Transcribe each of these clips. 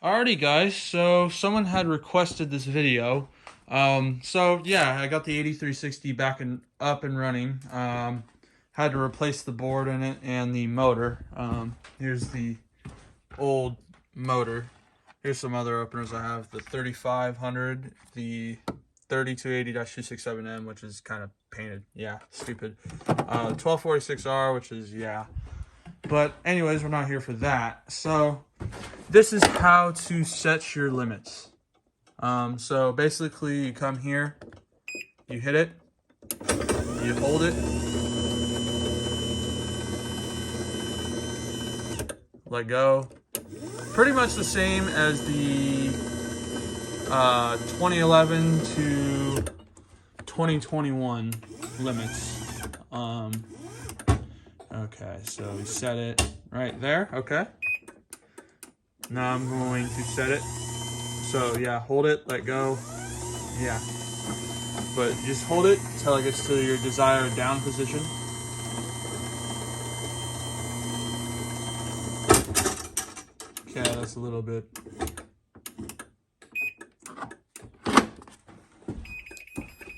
Alrighty guys, so someone had requested this video. So yeah, I got the 8360 back and up and running. Had to replace the board in it and the motor. Here's the old motor. Here's some other openers I have. The 3500, the 3280-267M, which is kind of painted. Yeah, stupid. 1246R, which is, yeah. But anyways, we're not here for that. So this is how to set your limits. So basically you come here, you hit it, you hold it, let go. Pretty much the same as the 2011 to 2021 limits. Okay, so we set it right there, okay. Now I'm going to set it. So yeah, hold it, let go, yeah. But just hold it until it gets to your desired down position. Okay, that's a little bit.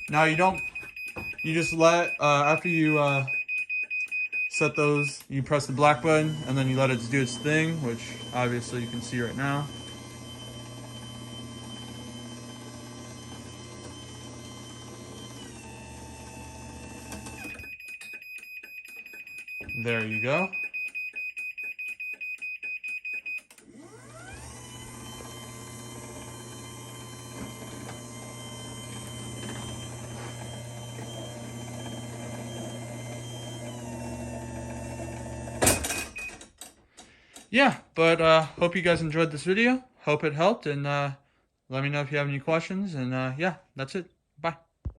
Now you just let, after you set those, you press the black button and then you let it do its thing, which obviously you can see right now. There you go. Yeah, but hope you guys enjoyed this video. Hope it helped, and let me know if you have any questions. And yeah, that's it. Bye.